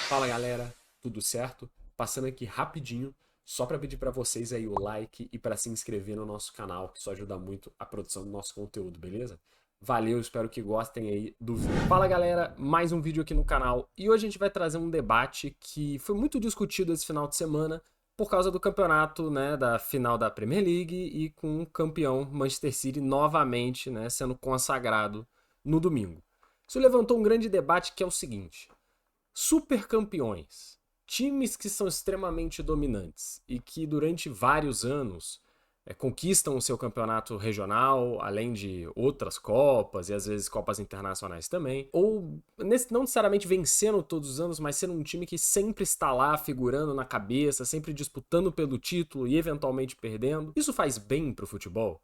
Fala galera, tudo certo? Passando aqui rapidinho, só para pedir para vocês aí o like e para se inscrever no nosso canal, que isso ajuda muito a produção do nosso conteúdo, beleza? Valeu, espero que gostem aí do vídeo. Fala galera, mais um vídeo aqui no canal e hoje a gente vai trazer um debate que foi muito discutido esse final de semana por causa do campeonato, né, da final da Premier League e com o campeão Manchester City novamente, né, sendo consagrado no domingo. Isso levantou um grande debate que é o seguinte: supercampeões, times que são extremamente dominantes e que durante vários anos conquistam o seu campeonato regional, além de outras copas e às vezes copas internacionais também, ou não necessariamente vencendo todos os anos, mas sendo um time que sempre está lá figurando na cabeça, sempre disputando pelo título e eventualmente perdendo. Isso faz bem pro futebol?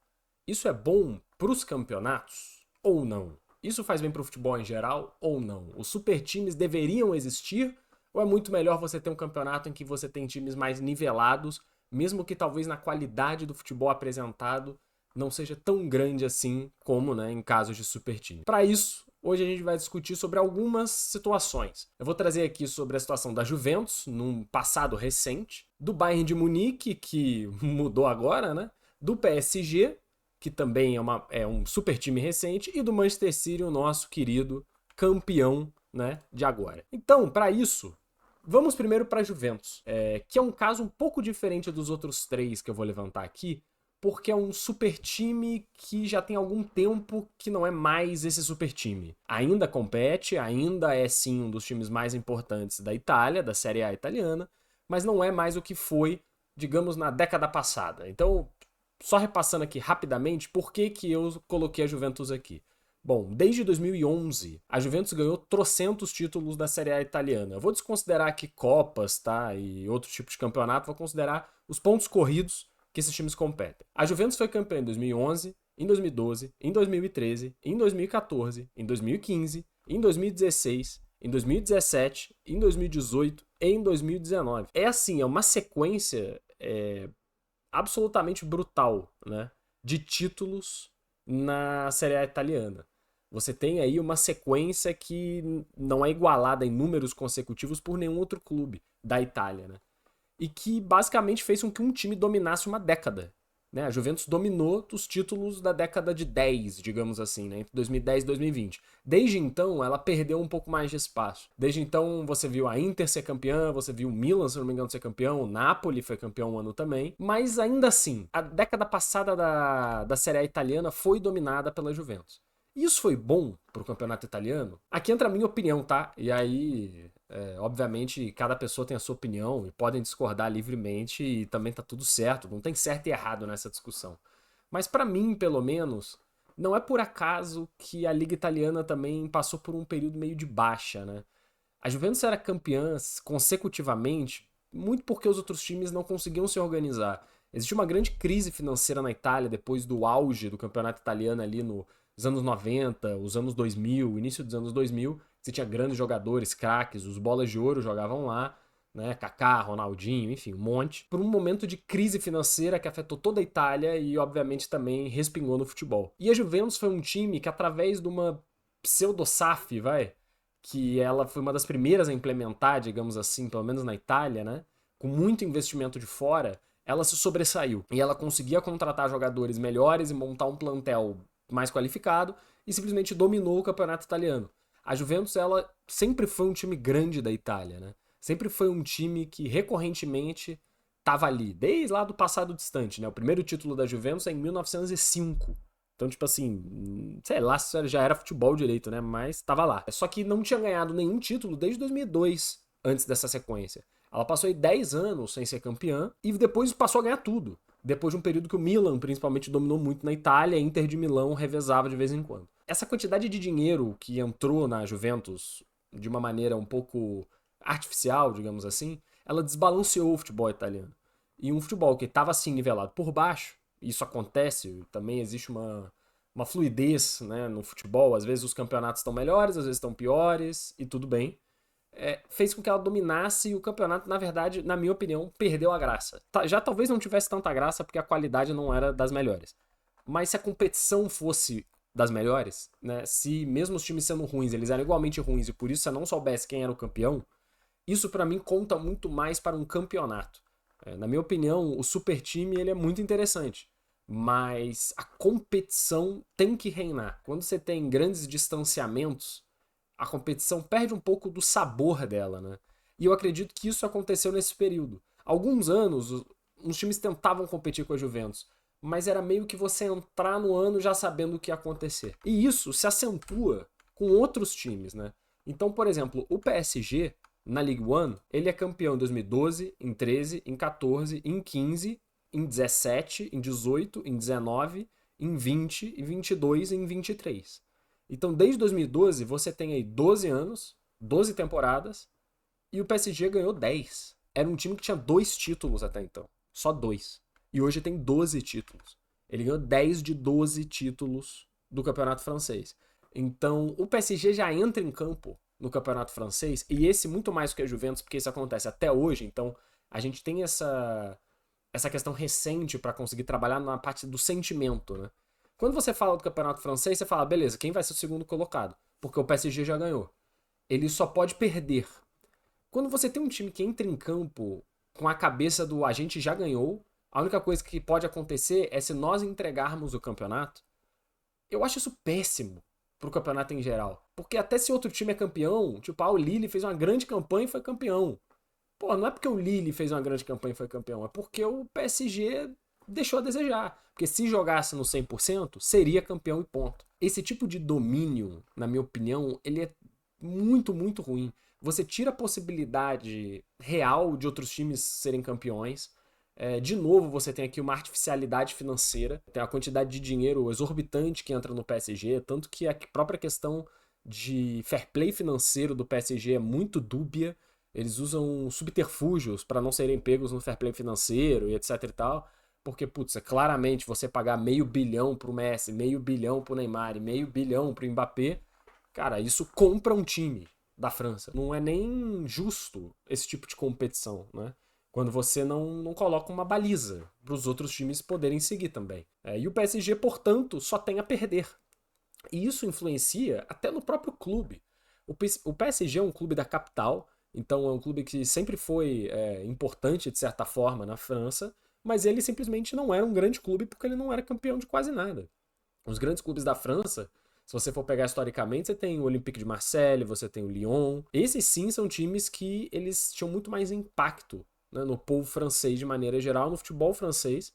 Isso é bom pros campeonatos ou não? Isso faz bem pro futebol em geral ou não? Os super times deveriam existir ou é muito melhor você ter um campeonato em que você tem times mais nivelados, mesmo que talvez na qualidade do futebol apresentado não seja tão grande assim como, né, em casos de super time? Para isso, hoje a gente vai discutir sobre algumas situações. Eu vou trazer aqui sobre a situação da Juventus, num passado recente, do Bayern de Munique, que mudou agora, né? Do PSG, que também é um super time recente, e do Manchester City, o nosso querido campeão, né, de agora. Então, para isso, vamos primeiro para a Juventus, que é um caso um pouco diferente dos outros três que eu vou levantar aqui, porque é um super time que já tem algum tempo que não é mais esse super time. Ainda compete, ainda é sim um dos times mais importantes da Itália, da Série A italiana, mas não é mais o que foi, digamos, na década passada. Então, só repassando aqui rapidamente, por que que eu coloquei a Juventus aqui? Bom, desde 2011, a Juventus ganhou trocentos títulos da Série A italiana. Eu vou desconsiderar aqui Copas, tá? E outros tipos de campeonato, vou considerar os pontos corridos que esses times competem. A Juventus foi campeã em 2011, em 2012, em 2013, em 2014, em 2015, em 2016, em 2017, em 2018 e em 2019. É assim, é uma sequência absolutamente brutal, né, de títulos na Série A italiana. Você tem aí uma sequência que não é igualada em números consecutivos por nenhum outro clube da Itália, né? E que basicamente fez com que um time dominasse uma década. Né? A Juventus dominou os títulos da década de 10, digamos assim, né? Entre 2010 e 2020. Desde então, ela perdeu um pouco mais de espaço. Desde então, você viu a Inter ser campeã, você viu o Milan, se não me engano, ser campeão, o Napoli foi campeão um ano também. Mas ainda assim, a década passada da Série A italiana foi dominada pela Juventus. Isso foi bom pro campeonato italiano? Aqui entra a minha opinião, tá? E aí, obviamente, cada pessoa tem a sua opinião e podem discordar livremente e também tá tudo certo. Não tem certo e errado nessa discussão. Mas pra mim, pelo menos, não é por acaso que a Liga Italiana também passou por um período meio de baixa, né? A Juventus era campeã consecutivamente, muito porque os outros times não conseguiam se organizar. Existe uma grande crise financeira na Itália depois do auge do campeonato italiano ali nos anos 90, os anos 2000, início dos anos 2000. Você tinha grandes jogadores, craques, os bolas de ouro jogavam lá, né? Kaká, Ronaldinho, enfim, um monte. Por um momento de crise financeira que afetou toda a Itália e, obviamente, também respingou no futebol. E a Juventus foi um time que, através de uma pseudo-SAF, que ela foi uma das primeiras a implementar, digamos assim, pelo menos na Itália, né? Com muito investimento de fora, ela se sobressaiu. E ela conseguia contratar jogadores melhores e montar um plantel mais qualificado e simplesmente dominou o campeonato italiano. A Juventus, ela sempre foi um time grande da Itália, né? Sempre foi um time que recorrentemente estava ali, desde lá do passado distante, né? O primeiro título da Juventus é em 1905. Então, tipo assim, sei lá se já era futebol direito, né? Mas tava lá. Só que não tinha ganhado nenhum título desde 2002, antes dessa sequência. Ela passou aí 10 anos sem ser campeã e depois passou a ganhar tudo. Depois de um período que o Milan, principalmente, dominou muito na Itália, a Inter de Milão revezava de vez em quando. Essa quantidade de dinheiro que entrou na Juventus de uma maneira um pouco artificial, digamos assim, ela desbalanceou o futebol italiano. E um futebol que estava assim nivelado por baixo, isso acontece, também existe uma fluidez, né, no futebol, às vezes os campeonatos estão melhores, às vezes estão piores, e tudo bem. Fez com que ela dominasse e o campeonato, na verdade, na minha opinião, perdeu a graça. Já talvez não tivesse tanta graça porque a qualidade não era das melhores. Mas se a competição fosse das melhores, né, se mesmo os times sendo ruins, eles eram igualmente ruins e por isso você não soubesse quem era o campeão, Isso para mim conta muito mais para um campeonato. Na minha opinião, o super time ele é muito interessante, mas a competição tem que reinar. Quando você tem grandes distanciamentos, a competição perde um pouco do sabor dela, né? E eu acredito que isso aconteceu nesse período. Alguns anos, os times tentavam competir com a Juventus, mas era meio que você entrar no ano já sabendo o que ia acontecer. E isso se acentua com outros times, né? Então, por exemplo, o PSG na League One, ele é campeão em 2012, em 13, em 14, em 15, em 17, em 18, em 19, em 20, em 22 e em 23. Então, desde 2012, você tem aí 12 anos, 12 temporadas, e o PSG ganhou 10. Era um time que tinha 2 títulos até então. Só 2. E hoje tem 12 títulos. Ele ganhou 10 de 12 títulos do campeonato francês. Então, o PSG já entra em campo no campeonato francês, e esse muito mais do que a Juventus, porque isso acontece até hoje. Então, a gente tem essa questão recente para conseguir trabalhar na parte do sentimento, né? Quando você fala do campeonato francês, você fala, beleza, quem vai ser o segundo colocado? Porque o PSG já ganhou. Ele só pode perder. Quando você tem um time que entra em campo com a cabeça do a gente já ganhou, a única coisa que pode acontecer é se nós entregarmos o campeonato, eu acho isso péssimo pro campeonato em geral. Porque até se outro time é campeão, tipo, o Lille fez uma grande campanha e foi campeão. Pô, não é porque o Lille fez uma grande campanha e foi campeão, é porque o PSG deixou a desejar. Porque se jogasse no 100%, seria campeão e ponto. Esse tipo de domínio, na minha opinião, ele é muito, muito ruim. Você tira a possibilidade real de outros times serem campeões. De novo, você tem aqui uma artificialidade financeira, tem a quantidade de dinheiro exorbitante que entra no PSG, tanto que a própria questão de fair play financeiro do PSG é muito dúbia. Eles usam subterfúgios para não serem pegos no fair play financeiro e etc e tal. Porque, putz, claramente você pagar meio bilhão pro Messi, meio bilhão pro Neymar e meio bilhão pro Mbappé, cara, isso compra um time da França. Não é nem justo esse tipo de competição, né? Quando você não coloca uma baliza para os outros times poderem seguir também. E o PSG, portanto, só tem a perder. E isso influencia até no próprio clube. O PSG é um clube da capital, então é um clube que sempre foi importante, de certa forma, na França, mas ele simplesmente não era um grande clube porque ele não era campeão de quase nada. Os grandes clubes da França, se você for pegar historicamente, você tem o Olympique de Marseille, você tem o Lyon. Esses sim são times que eles tinham muito mais impacto, né, no povo francês de maneira geral, no futebol francês,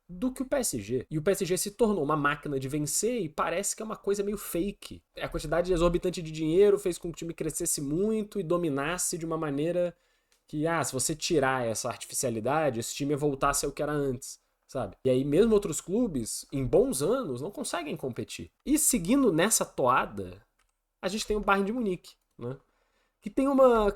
do que o PSG. E o PSG se tornou uma máquina de vencer e parece que é uma coisa meio fake. A quantidade exorbitante de dinheiro fez com que o time crescesse muito e dominasse de uma maneira que, se você tirar essa artificialidade, esse time ia voltar a ser o que era antes, sabe? E aí mesmo outros clubes, em bons anos, não conseguem competir. E seguindo nessa toada, a gente tem o Bayern de Munique, né? Que tem uma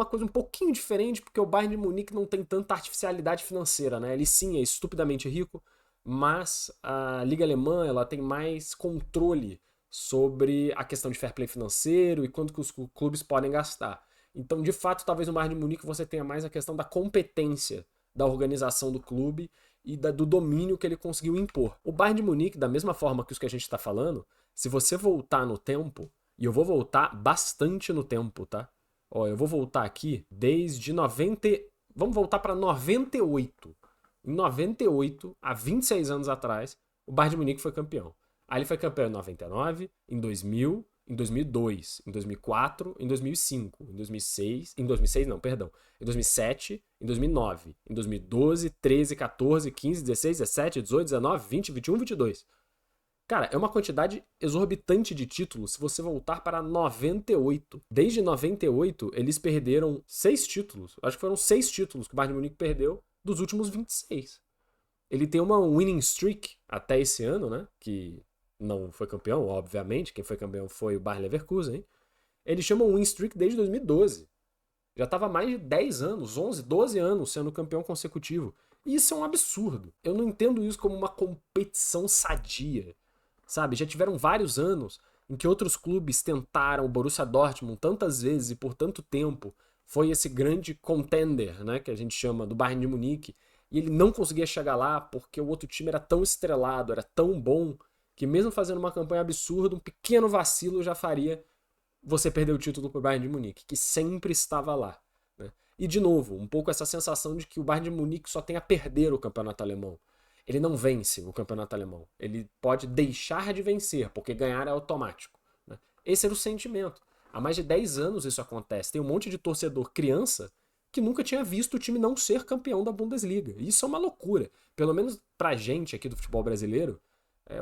coisa um pouquinho diferente, porque o Bayern de Munique não tem tanta artificialidade financeira, né? Ele sim é estupidamente rico, mas a Liga Alemã ela tem mais controle sobre a questão de fair play financeiro e quanto que os clubes podem gastar. Então, de fato, talvez no Bayern de Munique você tenha mais a questão da competência da organização do clube e do domínio que ele conseguiu impor. O Bayern de Munique, da mesma forma que os que a gente está falando, se você voltar no tempo, e eu vou voltar bastante no tempo, tá? Ó, eu vou voltar aqui desde 90. Vamos voltar para 98. Em 98, há 26 anos atrás, o Bayern de Munique foi campeão. Aí ele foi campeão em 99, em 2000, em 2002, em 2004, em 2005, em 2006, em 2006 não, perdão, em 2007, em 2009, em 2012, 13, 14, 15, 16, 17, 18, 19, 20, 21, 22. Cara, é uma quantidade exorbitante de títulos se você voltar para 98. Desde 98, eles perderam 6 títulos. Acho que foram 6 títulos que o Bayern de Munique perdeu dos últimos 26. Ele tem uma winning streak até esse ano, né? Que não foi campeão, obviamente. Quem foi campeão foi o Bayer Leverkusen. Hein? Ele chama um winning streak desde 2012. Já estava mais de 10 anos, 11, 12 anos sendo campeão consecutivo. E isso é um absurdo. Eu não entendo isso como uma competição sadia. Sabe, já tiveram vários anos em que outros clubes tentaram, o Borussia Dortmund tantas vezes e por tanto tempo foi esse grande contender, né, que a gente chama do Bayern de Munique, e ele não conseguia chegar lá porque o outro time era tão estrelado, era tão bom, que mesmo fazendo uma campanha absurda, um pequeno vacilo já faria você perdeu o título pro Bayern de Munique, que sempre estava lá, né? E, de novo, um pouco essa sensação de que o Bayern de Munique só tem a perder o campeonato alemão. Ele não vence o campeonato alemão. Ele pode deixar de vencer, porque ganhar é automático, né? Esse era o sentimento. Há mais de 10 anos isso acontece. Tem um monte de torcedor criança que nunca tinha visto o time não ser campeão da Bundesliga. E isso é uma loucura. Pelo menos pra gente aqui do futebol brasileiro,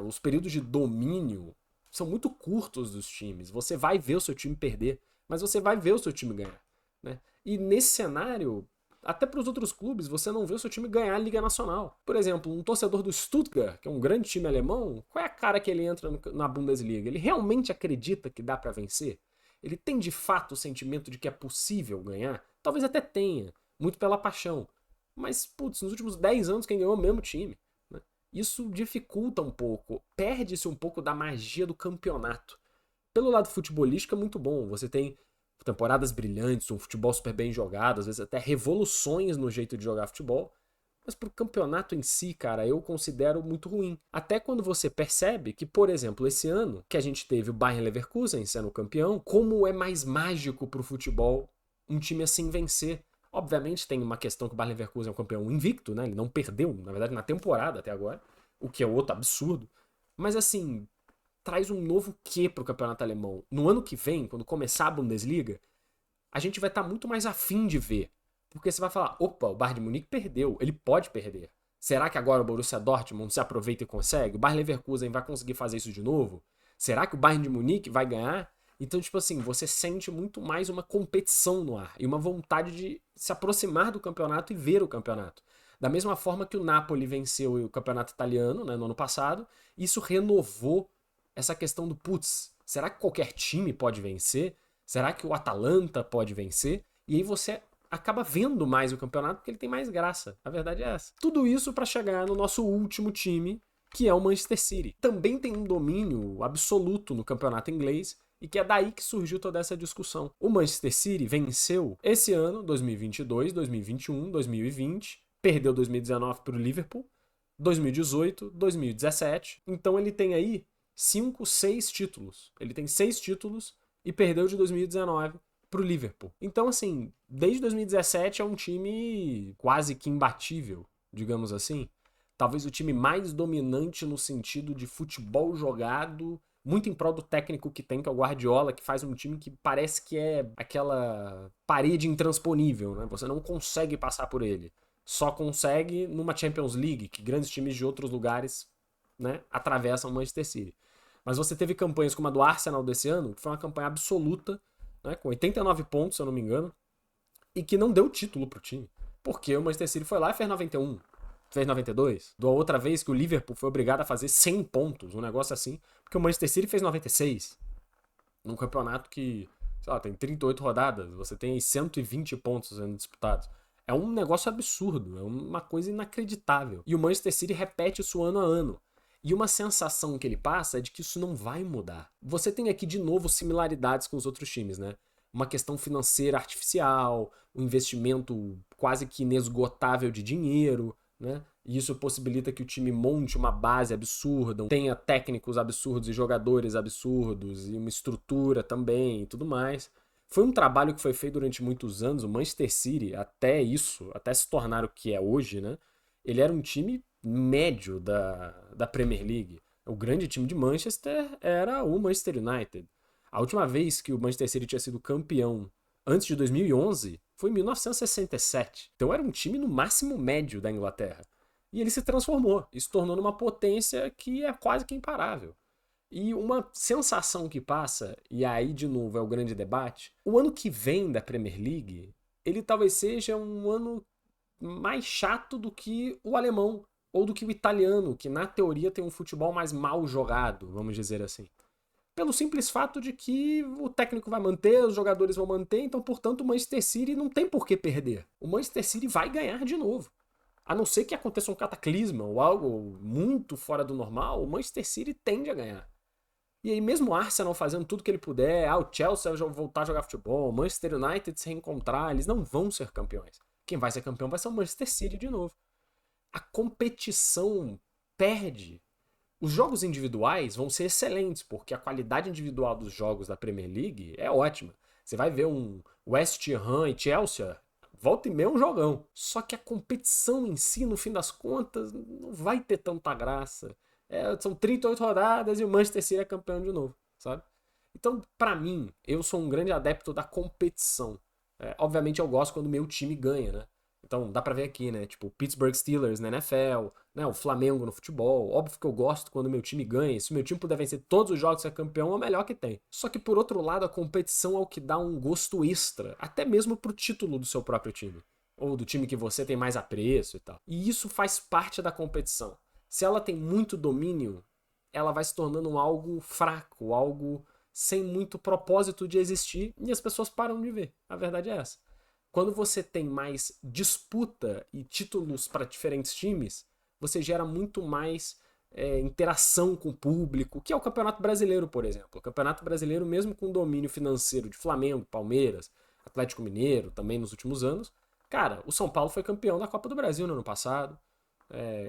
os períodos de domínio são muito curtos dos times. Você vai ver o seu time perder, mas você vai ver o seu time ganhar, né? E nesse cenário, até para os outros clubes, você não vê o seu time ganhar a Liga Nacional. Por exemplo, um torcedor do Stuttgart, que é um grande time alemão, qual é a cara que ele entra na Bundesliga? Ele realmente acredita que dá para vencer? Ele tem de fato o sentimento de que é possível ganhar? Talvez até tenha, muito pela paixão. Mas, putz, nos últimos 10 anos quem ganhou é o mesmo time, né? Isso dificulta um pouco, perde-se um pouco da magia do campeonato. Pelo lado futebolístico é muito bom, você tem temporadas brilhantes, um futebol super bem jogado, às vezes até revoluções no jeito de jogar futebol. Mas pro campeonato em si, cara, eu considero muito ruim. Até quando você percebe que, por exemplo, esse ano, que a gente teve o Bayern Leverkusen sendo campeão, como é mais mágico pro futebol um time assim vencer. Obviamente tem uma questão que o Bayern Leverkusen é um campeão invicto, né? Ele não perdeu, na verdade, na temporada até agora, o que é outro absurdo. Mas assim, traz um novo quê pro campeonato alemão. No ano que vem, quando começar a Bundesliga, a gente vai estar muito mais afim de ver. Porque você vai falar, opa, o Bayern de Munique perdeu, ele pode perder. Será que agora o Borussia Dortmund se aproveita e consegue? O Bayern Leverkusen vai conseguir fazer isso de novo? Será que o Bayern de Munique vai ganhar? Então, tipo assim, você sente muito mais uma competição no ar e uma vontade de se aproximar do campeonato e ver o campeonato. Da mesma forma que o Napoli venceu o campeonato italiano, né, no ano passado, isso renovou essa questão do, putz, será que qualquer time pode vencer? Será que o Atalanta pode vencer? E aí você acaba vendo mais o campeonato porque ele tem mais graça. A verdade é essa. Tudo isso para chegar no nosso último time, que é o Manchester City. Também tem um domínio absoluto no campeonato inglês e que é daí que surgiu toda essa discussão. O Manchester City venceu esse ano, 2022, 2021, 2020, perdeu 2019 para o Liverpool, 2018, 2017. Então ele tem aí 5, 6 títulos. Ele tem 6 títulos e perdeu de 2019 pro Liverpool. Então, assim, desde 2017 é um time quase que imbatível, digamos assim. Talvez o time mais dominante no sentido de futebol jogado, muito em prol do técnico que tem, que é o Guardiola, que faz um time que parece que é aquela parede intransponível, né? Você não consegue passar por ele. Só consegue numa Champions League, que grandes times de outros lugares, né, atravessam o Manchester City. Mas você teve campanhas como a do Arsenal desse ano, que foi uma campanha absoluta, né, com 89 pontos, se eu não me engano, e que não deu título pro time. Porque o Manchester City foi lá e fez 91, fez 92. Da outra vez que o Liverpool foi obrigado a fazer 100 pontos, um negócio assim, porque o Manchester City fez 96. Num campeonato que, sei lá, tem 38 rodadas, você tem aí 120 pontos sendo disputados. É um negócio absurdo, é uma coisa inacreditável. E o Manchester City repete isso ano a ano. E uma sensação que ele passa é de que isso não vai mudar. Você tem aqui de novo similaridades com os outros times, né? Uma questão financeira artificial, um investimento quase que inesgotável de dinheiro, né? E isso possibilita que o time monte uma base absurda, tenha técnicos absurdos e jogadores absurdos, e uma estrutura também e tudo mais. Foi um trabalho que foi feito durante muitos anos. O Manchester City, até isso, até se tornar o que é hoje, né? Ele era um time médio da Premier League. O grande time de Manchester era o Manchester United. A última vez que o Manchester City tinha sido campeão antes de 2011 foi em 1967. Então era um time no máximo médio da Inglaterra. E ele se transformou e se tornou numa potência que é quase que imparável. E uma sensação que passa, e aí de novo é o grande debate, o ano que vem da Premier League, ele talvez seja um ano mais chato do que o alemão ou do que o italiano, que na teoria tem um futebol mais mal jogado, vamos dizer assim. Pelo simples fato de que o técnico vai manter, os jogadores vão manter, então, portanto, o Manchester City não tem por que perder. O Manchester City vai ganhar de novo. A não ser que aconteça um cataclisma ou algo muito fora do normal, o Manchester City tende a ganhar. E aí, mesmo o Arsenal fazendo tudo que ele puder, o Chelsea vai voltar a jogar futebol, o Manchester United se reencontrar, eles não vão ser campeões. Quem vai ser campeão vai ser o Manchester City de novo. A competição perde Os jogos individuais vão ser excelentes, porque a qualidade individual dos jogos da Premier League é ótima. Você vai ver um West Ham e Chelsea, volta e meia um jogão. Só que a competição em si, no fim das contas, não vai ter tanta graça. São 38 rodadas e o Manchester City é campeão de novo, sabe? Então, pra mim, eu sou um grande adepto da competição. Obviamente eu gosto quando o meu time ganha, né? Então dá pra ver aqui, né? Tipo, o Pittsburgh Steelers na NFL, né? O Flamengo no futebol. Óbvio que eu gosto quando o meu time ganha. Se o meu time puder vencer todos os jogos e ser campeão, é o melhor que tem. Só que por outro lado, a competição é o que dá um gosto extra, até mesmo pro título do seu próprio time. Ou do time que você tem mais apreço e tal. E isso faz parte da competição. Se ela tem muito domínio, ela vai se tornando algo fraco, algo sem muito propósito de existir e as pessoas param de ver. A verdade é essa. Quando você tem mais disputa e títulos para diferentes times, você gera muito mais interação com o público, que é o Campeonato Brasileiro, por exemplo. O Campeonato Brasileiro, mesmo com domínio financeiro de Flamengo, Palmeiras, Atlético Mineiro, também nos últimos anos, cara, o São Paulo foi campeão da Copa do Brasil no ano passado.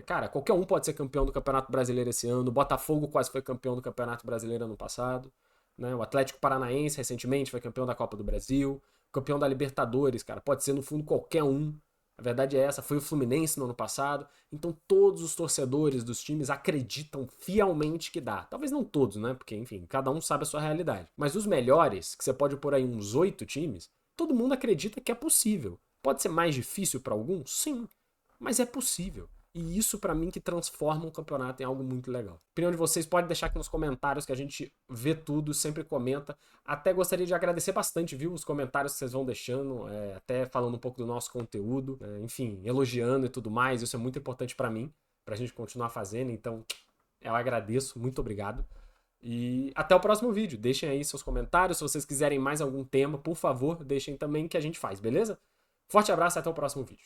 Cara, qualquer um pode ser campeão do Campeonato Brasileiro esse ano. O Botafogo quase foi campeão do Campeonato Brasileiro ano passado. Né? O Atlético Paranaense recentemente foi campeão da Copa do Brasil. Campeão da Libertadores, cara. Pode ser no fundo qualquer um. A verdade é essa. Foi o Fluminense no ano passado. Então todos os torcedores dos times acreditam fielmente que dá. Talvez não todos, né? Porque, enfim, cada um sabe a sua realidade. Mas os melhores, que você pode pôr aí uns 8 times, todo mundo acredita que é possível. Pode ser mais difícil para alguns? Sim. Mas é possível. E isso pra mim que transforma um campeonato em algo muito legal. A opinião de vocês pode deixar aqui nos comentários que a gente vê tudo, sempre comenta. Até gostaria de agradecer bastante, viu, os comentários que vocês vão deixando, até falando um pouco do nosso conteúdo, enfim, elogiando e tudo mais. Isso é muito importante pra mim, pra gente continuar fazendo. Então, eu agradeço, muito obrigado. E até o próximo vídeo. Deixem aí seus comentários. Se vocês quiserem mais algum tema, por favor, deixem também que a gente faz, beleza? Forte abraço e até o próximo vídeo.